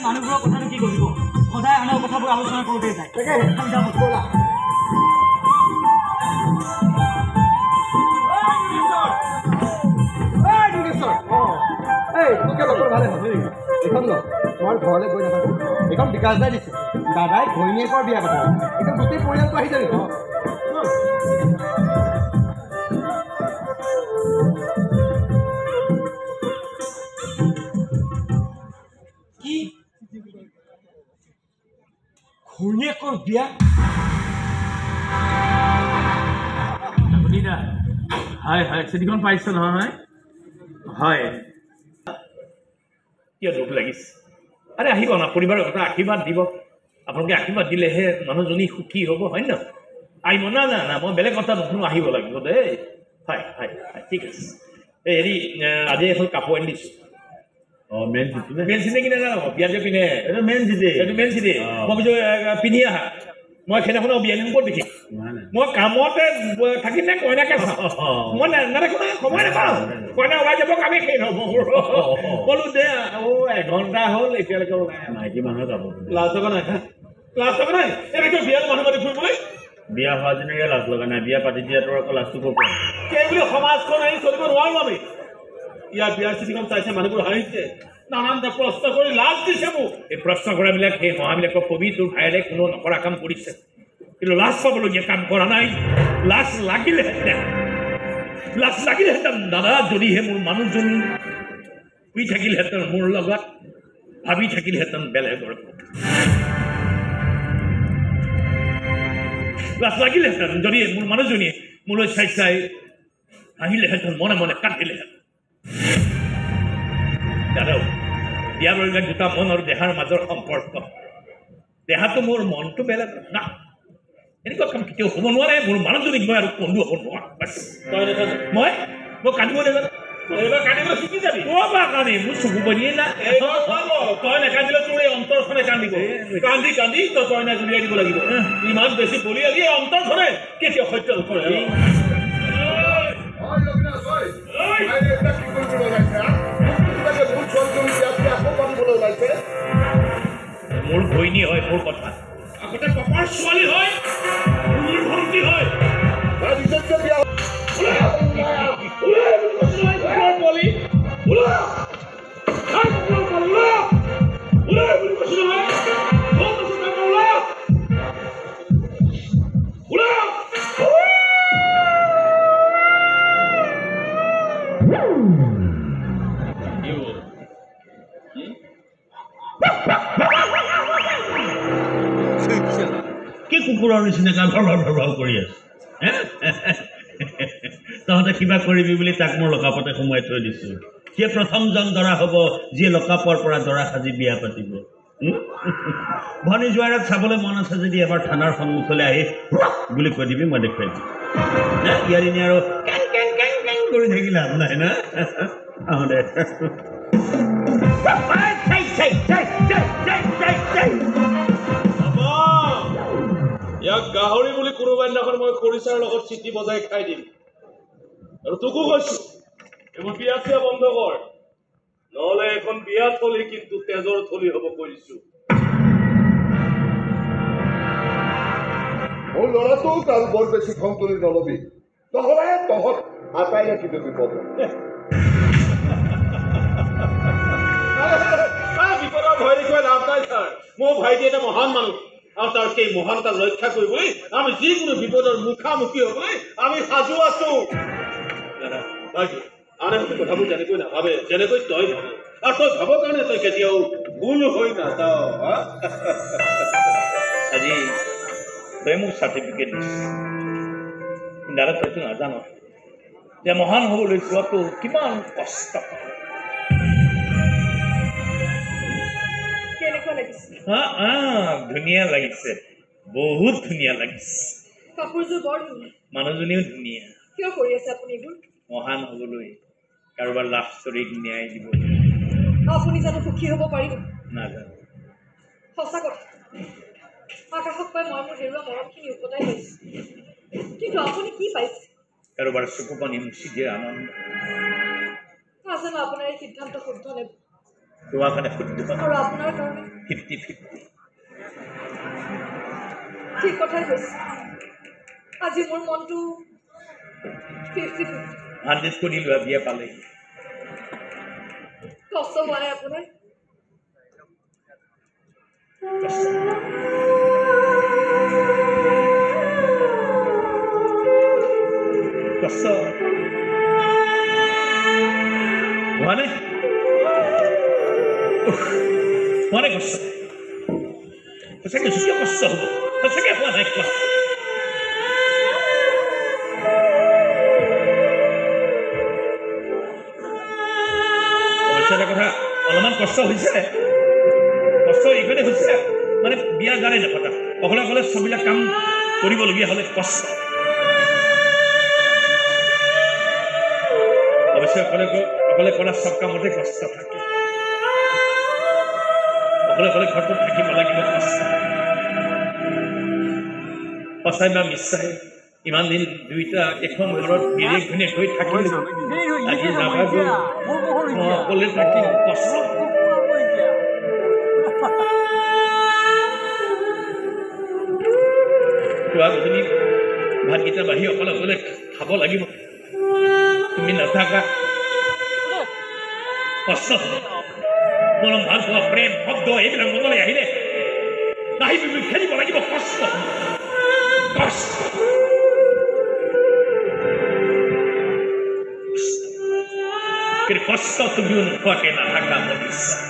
মানুহবোৰৰ কথাটো কি কৰিব সদায় আনৰ কথাবোৰ আলোচনা কৰোঁতে যায় তোমাৰ ঘৰলৈ গৈ নাথাকো এইখন বিকাশ দাই দিছে দাদাই ঘৈণীয়েকৰ বিয়া কথা একদম গোটেই পৰিয়ালটো আহি যাবি কি ঘৈণীয়েকৰ বিয়া হয় হয় চিঠিখন পাইছে নহয় হয় কিয় দুখ লাগিছে আৰে আহিব না পৰিবাৰৰ কথা আশীৰ্বাদ দিব আপোনালোকে আশীৰ্বাদ দিলেহে মানুহজনী সুখী হ'ব হয় ন আহিব না না না মই বেলেগ কথা নুশুনো আহিব লাগিব দেই হয় হয় হয় ঠিক আছে এই হেৰি আজি এখন কাপোৰ আনি দিছোঁ মেইন চিটি কিনে জানো বিয়া যে পিন্ধে এইটো মেইন চিটি মই কৈছোঁ পিন্ধি আহা মই সেইদিনাখনৰ বিয়া ক'ত দেখিম মই কামতে থাকিম নে কইনাকে মই নাথাকো নহয় সময় নাপাওঁ কইনা ওলাই যাব কামেই শেষ হ'ব ক'লো দে এঘণ্টা হ'ল এতিয়ালৈকে মাইকী মানুহৰ কাপোৰ লাজ লগা নাই নাই এনেকৈ বিয়াত মানুহ মাতি ফুৰিবলৈ বিয়া হোৱাজনীৰে লাজ লগা নাই বিয়া পাতি দিয়াটো আকৌ লাজটো ক'ব সেইবুলি সমাজখন আহি চলিব নোৱাৰো আমি ইয়াৰ বিয়াৰ চিঠিখন চাইছে মানুহবোৰ হাঁহিছে নানানটা প্ৰশ্ন কৰি লাজ দিছে মোক এই প্ৰশ্ন কৰাবিলাক সেই মহাবিলাকক কবি তোৰ ভাইৰে কোনো নকৰা কাম কৰিছে কিন্তু লাজ পাবলগীয়া কাম কৰা নাই লাজ লাগিলেহেঁতেন দাদা যদিহে মোৰ মানুহজনী শুই থাকিলেহেঁতেন মোৰ লগত ভাবি থাকিলেহেঁতেন বেলেগৰ লাজ লাগিলেহেঁতেন যদি মোৰ মানুহজনীয়ে মোলৈ চাই চাই হাঁহিলেহেঁতেন মনে মনে কান্দিলেহেঁতেন দাদাও বিয়া বৰিলে দুটা মন আৰু দেহাৰ মাজৰ সম্পৰ্ক দেহাটো মোৰ মনটো বেলেগ না এনেকুৱা কাম কেতিয়াও হ'ব নোৱাৰে মোৰ মানুহজনীক মই আৰু কন্দু হ'ব নোৱাৰো মই কান্দিব নাজানো এইবাৰ কান্দিব শিকি যাবি কান্দি মোৰ চকু বনিয়ে না তই নেকান্দিলে তোৰ এই অন্তৰখনে কান্দিব কান্দি কান্দি তই কইনা জুলিয়াই দিব লাগিব ইমান বেছি বলিয়ালি এই অন্তৰখনে কেতিয়াও সত্য নকৰে মোৰ ঘৈণী হয় মোৰ কথা আগতে পাপাৰ ছোৱালী হয় মোৰ ভণ্টি হয় কি কুকুৰৰ নিচিনাকৈ ভৰ কৰি আছে তহঁতে কিবা কৰিবি বুলি তাক মোৰ লকাপতে সোমাই থৈ দিছোঁ সিয়ে প্ৰথমজন দৰা হ'ব যিয়ে লকাপৰ পৰা দৰা সাজি বিয়া পাতিব ভনী জোৱাৰক চাবলৈ মন আছে যদি এবাৰ থানাৰ সন্মুখলৈ আহি বুলি কৈ দিবি মই দেখুৱাই দিম ইয়াৰ এনে আৰু কেং কেং কেং কেং কৰি থাকি লাভ নাই না দে ইয়াক গাহৰি বুলি কোনোবা দিনাখন মই খৰিচাৰ লগত চিটি বজাই খাই দিম আৰু তোকো কৈছো এইবোৰ বিয়া চিয়া বন্ধ কৰ নহ'লে এখন বিয়া থলি কিন্তু তেজৰ থলি হ'ব কৰিছো মোৰ ল'ৰাটোক আৰু বৰ বেছি খং তুলি নলবি নহ'লে তহঁত আটাই ৰাখিবি বিপদ বিপদৰ ভয় দেখুৱাই লাভ নাই ছাৰ মোৰ ভাইটি এটা মহান মানুহ আৰু তাৰ সেই মহানতা ৰক্ষা কৰিবলৈ আমি যিকোনো বিপদৰ মুখামুখি হ'বলৈ আমি সাজু আছো আনে হয়তো কথাবোৰ যেনেকৈ নাভাবে যেনেকৈ তই ভাব আৰু তই ভাব কাৰণে তই কেতিয়াও ভুল হৈ নাযাৱ আজি তই মোক চাৰ্টিফিকেট দিছ দাদা তইতো নাজান যে মহান হ'বলৈ যোৱাটো কিমান কষ্ট ধুনীয়া লাগিছে বহুত ধুনীয়া লাগিছে কাপোৰযোৰ বৰ ধুনীয়া মানুহজনীও ধুনীয়া কিয় কৰি আছে আপুনি এইবোৰ মহান হ'বলৈ কাৰোবাৰ লাভ ষ্টৰীক ন্যায় দিব আপুনি জানো সুখী হ'ব পাৰিব নাজানো সঁচা কথা আকাশক পাই মই মোৰ হেৰুৱা মৰমখিনি উভতাই পাইছোঁ কিন্তু আপুনি কি পাইছে কাৰোবাৰ চকু পানী মুচি দিয়া আনন্দ নাজানো আপোনাৰ এই সিদ্ধান্ত শুদ্ধ নেব তোমাৰ কাৰণে শুদ্ধ আৰু আপোনাৰ কাৰণে 50-50 ঠিক কথাই কৈছে আজি মোৰ মনটো 50-50 100 কৰি লোৱা বিয়া পালে কষ্ট হোৱা নাই আপোনাৰ কষ্ট হোৱা নাই কষ্ট সঁচাকৈ কিয় কষ্ট হ'ব সঁচাকৈ হোৱা নাই এটা কথা অলপমান কষ্ট হৈছে কষ্ট এইকাৰণে হৈছে মানে বিয়া গানে নাপাতা অকলে অকলে চববিলাক কাম কৰিবলগীয়া হ'লে কষ্ট অৱশ্যে অকলে কৰা চব কামতে কষ্ট থাকে অকলে অকলে ঘৰটোত থাকিব লাগিব কষ্ট সঁচাই বা মিছাই ইমান দিন দুইটা এখন ঘৰত গিৰিয়েক ঘৈণীয়েক হৈ থাকিলোঁ আজি যাবা গ'ল অকলে থাকি কষ্ট খোৱা গধূলি ভাতকেইটা বাঢ়ি অকলে অকলে খাব লাগিব তুমি নাথাকা কষ্ট মৰম ভাল পোৱা প্ৰেম শব্দ এইবিলাক মনলৈ আহিলে নাহিবি খেলিব লাগিব কষ্ট কষ্ট কিন্তু কষ্ট তুমিও নোখোৱাকে নাথাকা মোৰ বিশ্বাস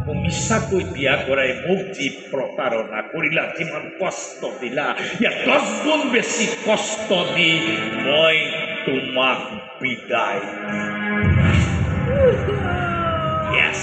মোক মিছাকৈ বিয়া কৰাই মোক যি প্ৰতাৰণা কৰিলা যিমান কষ্ট দিলা ইয়াত 10 গুণ বেছি কষ্ট দি মই তোমাক বিদায় Yes.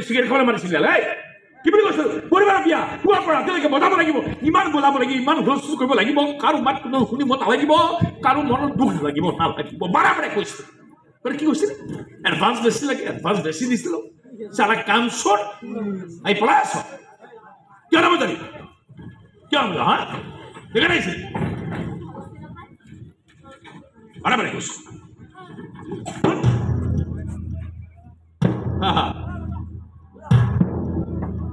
চিগাৰেট খাবলৈ মাতিছিলে কি বুলি কৈছো পৰিবাৰৰ বিয়া পুৱাৰ পৰা ৰাতিলৈকে বজাব লাগিব ইমান বজাব লাগিব ইমান হুলস্থুল কৰিব লাগিব কাৰো মাত কোনো শুনিব নালাগিব কাৰো মনত দুখ লাগিব নালাগিব বাৰে বাৰে কৈছো কি কৈছিল এডভান্স বেছি লাগে এডভান্স বেছি দিছিলো সারা কাম শোট আই পলাই আছ কিয় নাম জানি কিয় নাম হা দেখে নাইছিল বারে বারে কৈছো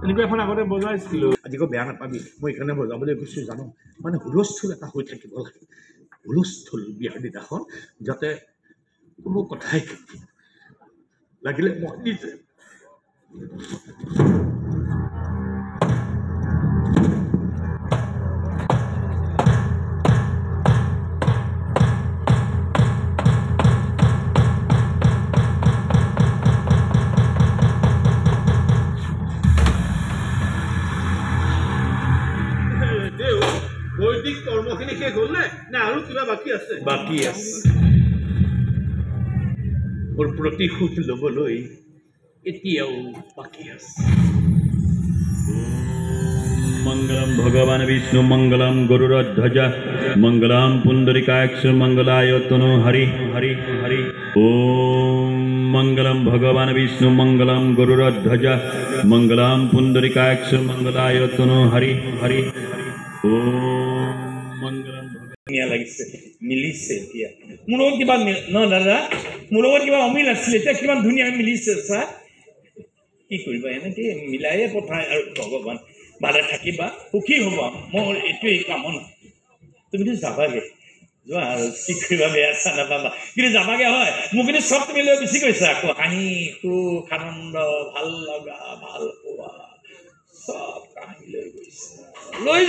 এনেকুৱা এখন আগতে বজাইছিলোঁ আজি আকৌ বেয়া নাপাবি মই এইকাৰণে বজাবলৈ কৈছোঁ জানো মানে হুলস্থুল এটা হৈ থাকিব লাগে হুলস্থুল বিয়াৰ দিনাখন যাতে কোনো কথাই লাগিলে মই নিজে কৰ্মখিনি শেষ হ'ল নে আৰু কিবা বাকী আছে মোৰ প্ৰতিশোধ ল'বলৈ এতিয়াও বাকী আছে मंगलम भगवान विष्णु मंगलम गरुड़ध्वज मंगलम पुंडरीकाक्ष मंगलाय तनु हरि हरि हरि ओम मंगलम भगवान विष्णु मंगलम गरुड़ध्वज मंगलम पुंडरीकाक्ष मंगलाय तनु हरि हरि ओम मंगलम ধুনীয়া লাগিছে মিলিছে এতিয়া মোৰ লগত কিবা ন দাদা মোৰ লগত কিবা অমিল আছিলে এতিয়া কিমান ধুনীয়া মিলিছে ছাৰ কি কৰিবা এনেকৈ মিলাইয়ে পঠায় আৰু ভগৱান ভালে থাকিবা সুখী হ'ব মোৰ এইটোৱেই কামনা তুমিতো যাবাগে যোৱা আৰু কি কৰিবা বেয়া চা নাপাবা কিন্তু যাবাগে হয় মোক কিন্তু চব তুমি লৈ গুচি গৈছা আকৌ হাঁহি সুখ আনন্দ ভাল লগা ভাল পোৱা সব কাহিনী লৈ গৈছে লৈ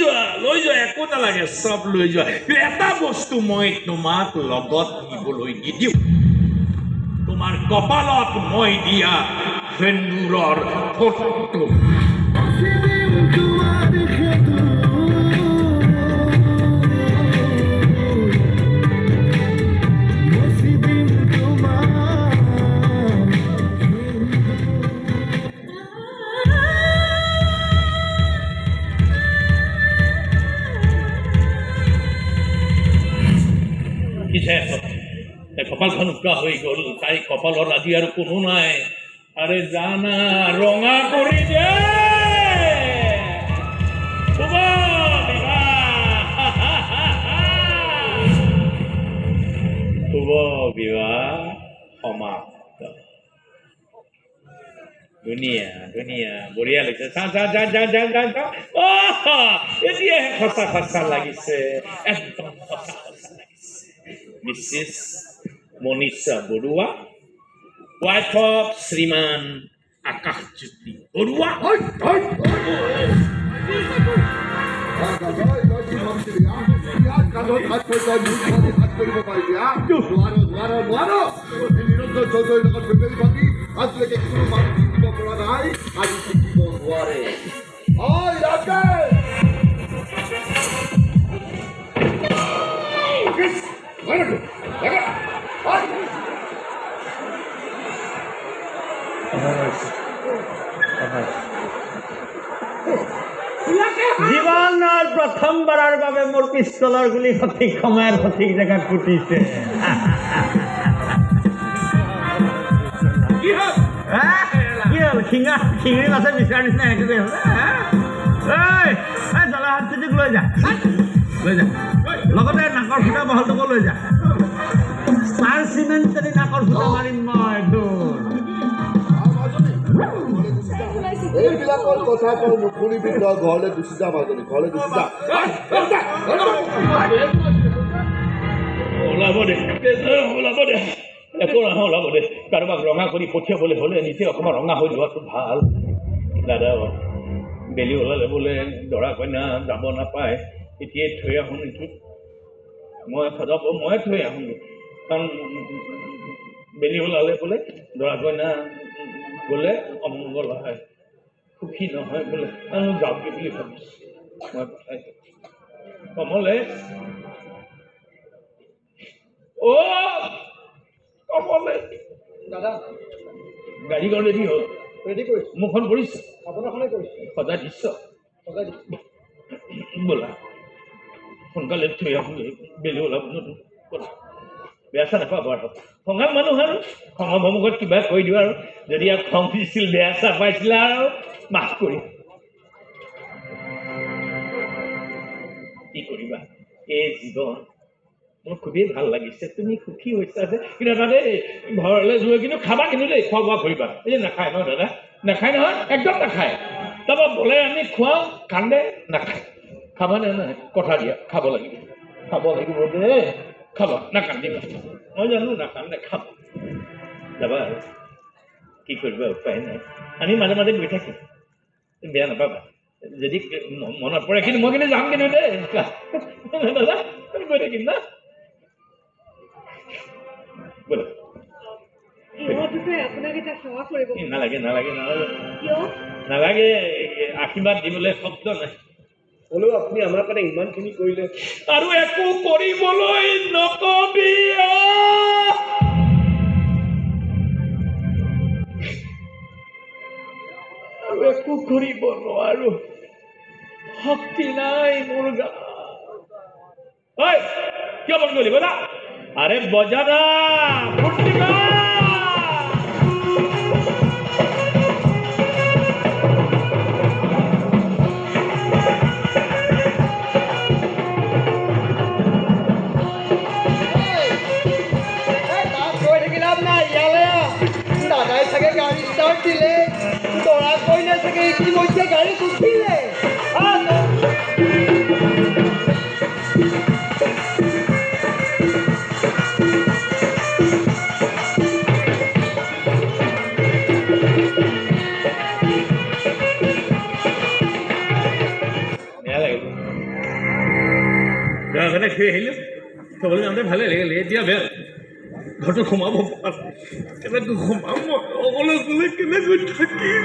যোৱা একো নালাগে সব লৈ যোৱা কিন্তু এটা বস্তু মই তোমাক লগত নিবলৈ নিদিওঁ তোমাৰ কপালত মই দিয়া সেন্দুৰৰ ফটো কি চাই আছ তাই কপালখন উকা হৈ গ'ল তাই কপালত আজি আৰু কোনো নাই আৰে জানা ৰঙা কৰি দে শুভ বিবাহ সমাপ্ত ধুনীয়া ধুনীয়া বঢ়িয়া লাগিছে এতিয়াহে সঁচা সঁচা লাগিছে একদম সঁচা সঁচা লাগিছে Mrs Manisha Barua wife of Shriman Akashjyoti Barua জীৱনৰ প্ৰথমবাৰৰ বাবে মোৰ পিষ্টলৰ গুলি সঠিক সময়ত সঠিক জেগাত ফুটিছে কি হ'ল শিঙৰি মাছে বিচাৰ নিচিনা সেইটো জলা হাতীটোক লৈ যা লগতে নাকৰ ফুটা বহলটোকো লৈ যা ষ্টাৰ চিমেণ্টেদি নাকৰ ফুটা মাৰিম মই এইবিলাকৰ কথা তই নুশুনিবি তই ঘৰলৈ গুচি যা মাজনী ঘৰলৈ গুচি যা ওলাব দে একো নহয় ওলাব দে কাৰোবাক ৰঙা কৰি পঠিয়াবলৈ হ'লে নিজে অকণমান ৰঙা হৈ যোৱাটো ভাল দাদা বেলি ওলালে বোলে দৰা কইনা যাব নাপায় এতিয়াই থৈ আহোঁ নেকি মই থৈ আহোঁগৈ কাৰণ বেলি ওলালে বোলে দৰা কইনা গ'লে অমংগল হয় সুখী নহয় বোলে আৰু যাওঁগৈ বুলি ভাবিছোঁ মই পঠাইছোঁ কমলে কমলে দাদা গাড়ীখন ৰেডি হ'ল ৰেডি কৰিছোঁ মুখখন কৰিছে আপোনাৰখনে কৰিছোঁ সজাই দিছ সজাই দিছোঁ বোলা সোনকালে থৈ আহোঁগৈ বেলি ওলাব কথা বেয়া চা নাপাব আৰু খঙাল মানুহ আৰু খঙৰ ভমুখত কিবা কৈ দিওঁ আৰু যদি আৰু খং দিছিল বেয়া চা পাইছিলে আৰু মাফ কৰি কি কৰিবা এই জীৱন মোৰ খুবেই ভাল লাগিছে তুমি সুখী হৈছা যে কিন্তু দাদা ঘৰলৈ যোৱা কিন্তু খাবা কিন্তু দেই খোৱা বোৱা কৰিবা এই নাখায় নহয় দাদা নাখায় নহয় একদম নাখায় তাৰপৰা বোলে আমি খুৱাওঁ কান্দে নাখায় খাবা নে নাই কথা দিয়া খাব লাগিব দেই খাবা নাকান্দিবা মই জানো নাকান্দে খাবা যাবা আৰু কি কৰিবা উপায় নাই আমি মাজে মাজে গৈ থাকিম বেয়া নাপাবা যদি মনত পৰে কিন্তু মই কিন্তু যাম কিন্তু দেই দাদা গৈ থাকিম না বোলো নালাগে নালাগে আশীৰ্বাদ দিবলৈ শব্দ নাই হ'লেও আপুনি আমাৰ কাৰণে ইমানখিনি কৰিলে আৰু একো কৰিবলৈ নকবি আৰু একো কৰিব নোৱাৰো শক্তি নাই মোৰ গা কিয় বন্ধ কৰিলি বজা আৰে বজা না দাদাই চাগে গাড়ী ষ্টাৰ্ট দিলে দৰা কইনা চাগে ইতিমধ্যে গাড়ী উঠিলে থৈ আহিলো থবলৈ যাওঁতে ভালে লাগিলে এতিয়া বেয়া ঘৰটো সোমাব কেনেকৈ সোমাম অকলে অকলে কেনেকৈ থাকিম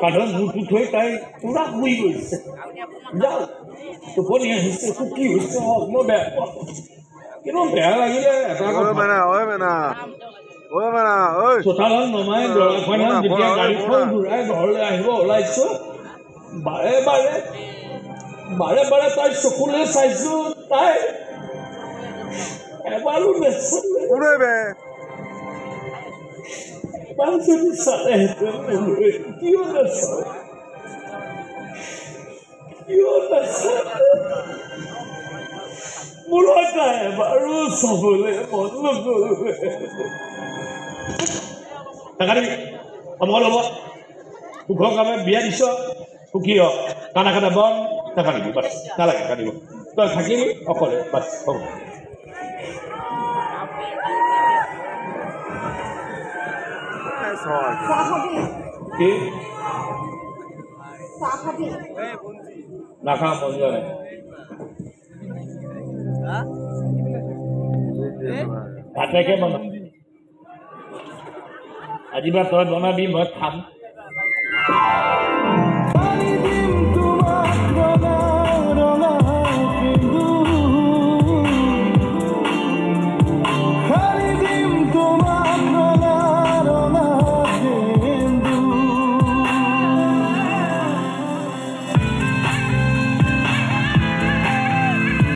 কাঠৰ মূৰটো থৈ তাই পুৰা শুই গৈছে যাওঁ টোপনি আহিছে কি হৈছে হওক মই বেয়া কিন্তু বেয়া লাগিলে এটা চোতালত নমাই দৰা কইনা যেতিয়া গাড়ীখন ঘূৰাই ঘৰলৈ আহিব ওলাইছো বাৰে বাৰে তাই চকুলৈ চাইছো তাই এবাৰো নেচালে এবাৰ যদি চালেহেঁতেন কিয় নাচালে মোৰ এটা এবাৰো চাবলৈ মন নগ'লে নাকাটিবি সময় ল'ব সুখৰ কামে বিয়া দিছ সুখী হ কাণা কাণা বন নাকাটিবি বাছ নালাগে কাটিব তই থাকিবি অকলে বাছ হ'ব কি নাখাওঁ মন যোৱা নাই ভাতেকে বনাম আজিৰ পৰা তই বনাবি মই খাম